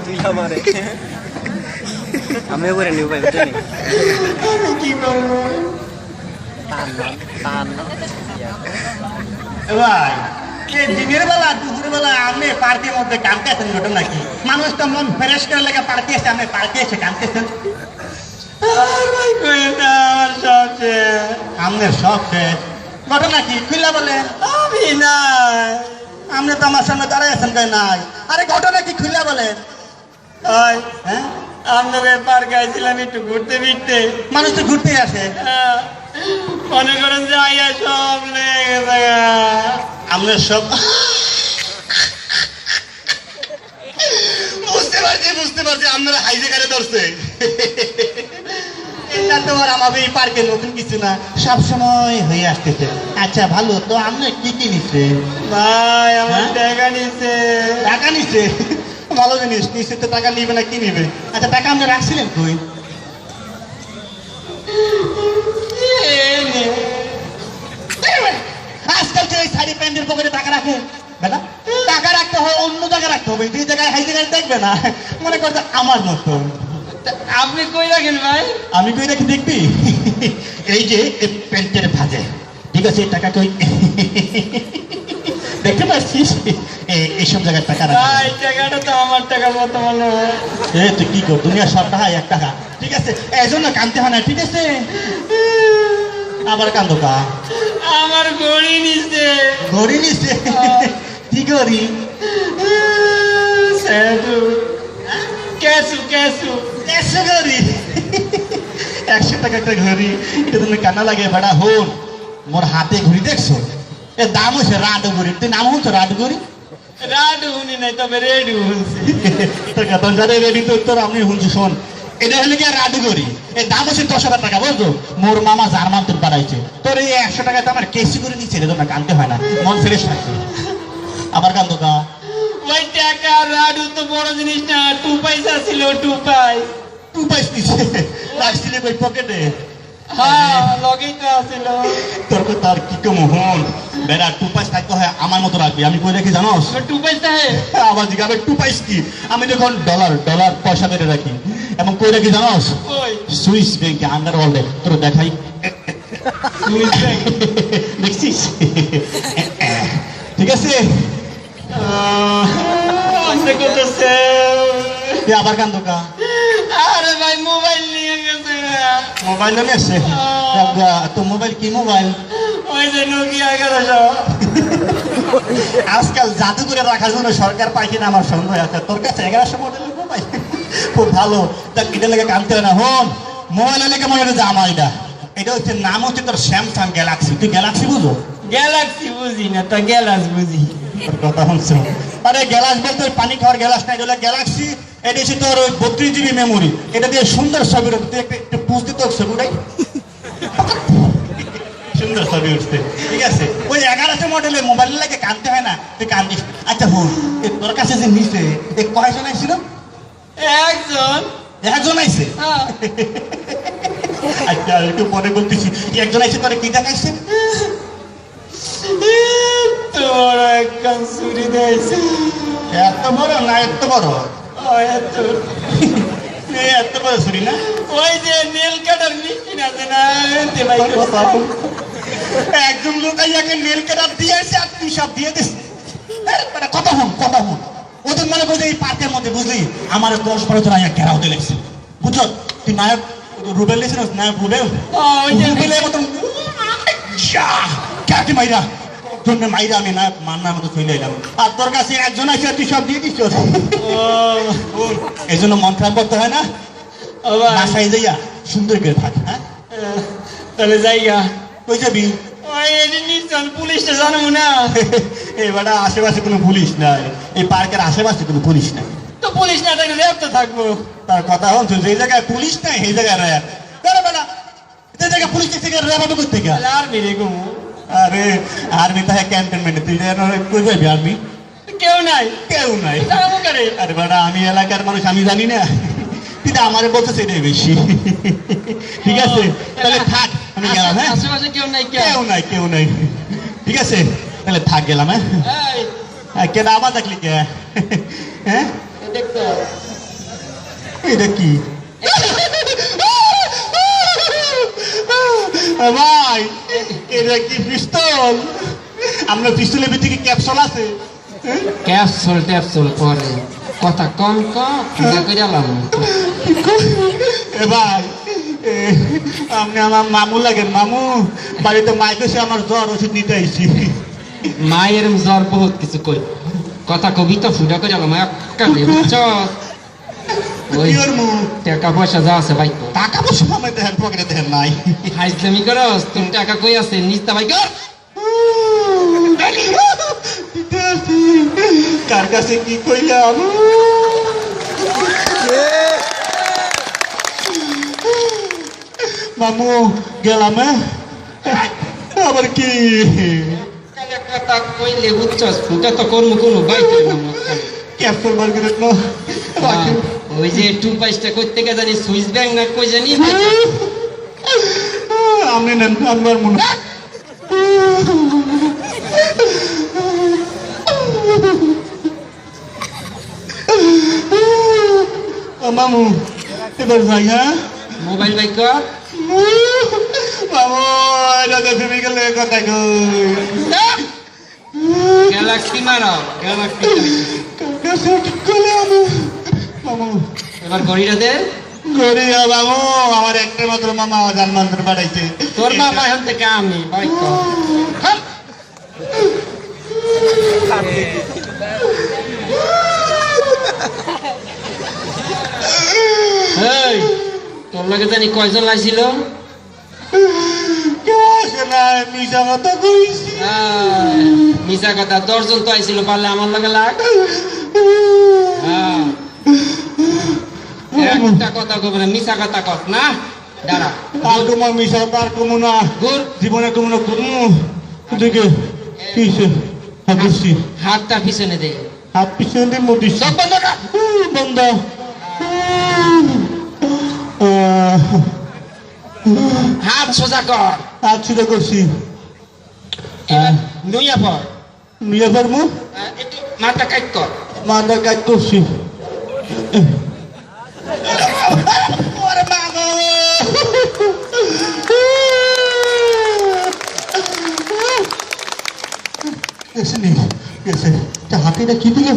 তুইলা মারে আমিও করে নিব ভাই বুঝলি আমি কি করবো টান ভাই এই দিনের বেলা দুপুরের বেলা আপনি পার্কের মধ্যে কামতে আছেন ঘটনা কি মানুষ তো মন ফ্রেশ করে লেগে পার্কে এসে আপনি পার্কে এসে কামতেছেন আমার সব শেষ আপনার সব শেষ ঘটনা কি খুললা বলে আমি নাই আপনি তো আমার সামনে দাঁড়াই আছেন তাই নাই আরে ঘটনা কি খুললা বলেন হ্যাঁ আপনাদের পার্কে আইছিলাম একটু ঘুরতে ফিরতে মানুষ তো ঘুরতে আসে মনে করেন যে আইয়া সব লেগে গেছে আপনার সব বুঝতে পারছি আপনারা হাইজে কারে ধরছে এটা তো আর আমাদের এই পার্কে নতুন কিছু না সব সময় হয়ে আসতেছে আচ্ছা ভালো তো আপনার কি কি নিচ্ছে ভাই আমার টাকা নিচ্ছে ভালো জিনিস নিচ্ছে তো টাকা নিবে না কি নিবে আচ্ছা টাকা আপনি রাখছিলেন কই আজকাল তো এই শাড়ি প্যান্টের পকেটে টাকা রাখে বেটা টাকা রাখতে হয় অন্য জায়গায় রাখতে হবে যে জায়গায় হাই জায়গায় দেখবে না মনে করছে আমার মতো আপনি কই রাখেন ভাই আমি কই রাখি দেখবি এই যে প্যান্টের ভাজে ঠিক আছে টাকা কই দেখতে পাচ্ছিস এইসব জায়গায় টাকা রাখা টাকাটা তো আমার টাকার মতো মনে হয় তুই কি কর দুনিয়া সব টাকা এক টাকা ঠিক আছে এই জন্য কানতে হয় না ঠিক আছে আবার কান্দো কা আমার ঘড়ি নিচ্ছে কি ঘড়ি ক্যাশু ঘড়ি 100 টাকা একটা ঘড়ি এটা তুমি কান্না লাগে বেড়া হন মোর হাতে ঘড়ি দেখছো এর দাম হচ্ছে রাডু ঘড়ি তুই নাম হচ্ছে রাডু ঘড়ি রাডু হুনি নাই তবে রেডি হুনছি তোর কথা যারা রেডি তোর আমি হুনছি শোন এটা হলে কি রাডু ঘড়ি এর দাম হচ্ছে 10,000 টাকা বুঝছো মোর মামা জার্মান তোর বাড়াইছে তোর এই 100 টাকা তো আমার কেসি করে নিচ্ছে রে তোর কানতে হয় না মন ফ্রেশ থাকছে আবার কান্দো কা ওই টাকা রাডু তো বড় জিনিস না 2 পয়সা ছিল 2 পয়সা দিছে রাখছিলে কই পকেটে হ্যাঁ লগেই তো আছিল তোর কো তার কি কম হন বেড়া 2 পয়সা থাকতে হয় আমার মতো রাখবি আমি কই রাখি জানোস 2 পয়সা হে আবার জিগাবে 2 পয়সা কি আমি যখন ডলার পয়সা বেরে রাখি এবং কই রাখি জানোস কই সুইস ব্যাংকে আন্ডারওয়ার্ল্ডে তোর দেখাই সুইস ব্যাংক দেখছিস ঠিক আছে আপনি করতেছে আবার কান্দো কা আরে ভাই মোবাইল নিয়ে গেছে মোবাইল নিয়ে এসে তো মোবাইল কি মোবাইল ওই যে নোকিয়া 1100 আজকাল জাদু করে রাখার জন্য সরকার পাইছে না আমার সন্দেহ আছে তোর কাছে 1100 মডেলের মোবাইল খুব ভালো তা এটা লেগে কানতে হয় না হন মোবাইল লেগে মনে হয় জামা এটা হচ্ছে নাম হচ্ছে তোর স্যামসাং গ্যালাক্সি তুই গ্যালাক্সি বুঝো গ্যালাক্সি বুঝি না তা গ্যালাক্স বুঝি কথা শুনছো আরে গ্যালাস বলতে পানি খাওয়ার গ্যালাস নাই এটা গ্যালাক্সি এটা হচ্ছে তোর 32 জিবি মেমোরি এটা দিয়ে সুন্দর ছবি তুই একটু বুঝতে তোর ছবিটাই সুন্দর ছবি উঠছে ঠিক আছে ওই 1100 মডেলের মোবাইল লাগে কানতে হয় না তুই কান্দিস আচ্ছা হুন তোর কাছে যে নিচে কয়জন আইছিল একজন আইছে আচ্ছা একটু পরে বলতেছি একজন আইছে তোরে কি দেখাইছে তোর একজন চুরি দিয়েছে এত বড় না এত বড় এত বড় চুরি না ওই যে নেল কাটার মেশিন আছে না একজন লোক আইয়াকে নেল কাটার দিয়েছে আর তুই সব দিয়ে দিস কথা হন ওদের মনে করছে এই পার্কের মধ্যে বুঝলি আমার 10-12 জন আইয়া ঘেরাও দিয়ে লেগছে বুঝছো তুই নায়ক রুবেল লেগেছিল নায়ক রুবেলের মতন কাকে মাইরা জন্য মাইরা আমি না মান্নার মতো চলে এলাম আর তোর কাছে একজন আছে তুই সব দিয়ে দিচ্ছ এই জন্য মন খারাপ করতে হয় না বাসায় যাইয়া সুন্দর করে থাক হ্যাঁ তাহলে যাইয়া কই যাবি পুলিশটা জানো না এবার আশেপাশে কোনো পুলিশ নাই এই পার্কের আশেপাশে কোনো পুলিশ নাই তো পুলিশ না থাকলে র্যাব তো থাকবো তার কথা হচ্ছে যে জায়গায় পুলিশ নাই সেই জায়গায় র্যাব বেলা যে জায়গায় পুলিশ থেকে র্যাব হবে কোথা থেকে আর্মি রে গো আরে আর্মি তো ক্যান্টনমেন্টে তুই কই যাবি আর্মি কেউ নাই আরে বেটা আমি এলাকার মানুষ আমি জানি না তুই তো আমারে বলছিস এটাই বেশি ঠিক আছে তাহলে থাক আমি গেলাম হ্যাঁ আশেপাশে কেউ নাই ঠিক আছে তাহলে থাক গেলাম হ্যাঁ কেন আবার দেখলি কে হ্যাঁ দেখতো এটা কি ভাই? এটা কি পিস্তল? আমরা পিস্তলের ভিতরে ক্যাপসুল আছে? ক্যাপসুল পরে কথা কম করে আলাম। এ ভাই আপনি আমার মামু লাগেন। মামু বাড়িতে মাইকে আমার জ্বর ওষুধ নিতে আইছি। মায়ের জ্বর বহুত কিছু কই কথা কবি তো ফুটা করে আলাম ওই টাকা পয়সা যা আছে ভাই টাকা পয়সা আমার দেখেন পকেটে দেখেন নাই। হাইজলামি করস তুমি টাকা কই আছে নিস্তা ভাই কর। কার কাছে কি কইলাম? মামু গেলাম। আবার কি কথা কইলে বুঝছস ফুটা তো করবো কোনো ভাই ক্যাপসুল মার্কেট না ওই যে 2 করতে গে জানি সুইস ব্যাংক না কই জানি আমি নেন আমার মনে মামু এবার যাই। হ্যাঁ মোবাইল ভাই কর মামু এটা তুমি গেলে কথা কই গ্যালাক্সি মারো গ্যালাক্সি মামু এবার ঘড়িটা দে। গরিয়া বাবু আমার একটা মাত্র মামা জানমান্তর পাঠাইছে। তোর মামা এখন থেকে আমি ভাই তোর লাগে জানি কয়জন লাইছিল? মিশা কথা কইছি। মিশা কথা 10 জন তো আইছিল পারলে আমার লাগে লাগ। একটা কথা কব না মিশা কথা কস না দাঁড়া আর তোমার মিশা তার কমু না জীবনে কমু না কমু দেখে কিসে হাসি হাতটা পিছনে দে হাত পিছনে মোদি সব বন্ধ কর বন্ধ। হাত সোজা কর। হাত সোজা করছি। নুইয়া পর নিয়ে পারবো একটু মাথা কাট কর। মাথা কাজ করছি। হাতিটা কি দিল?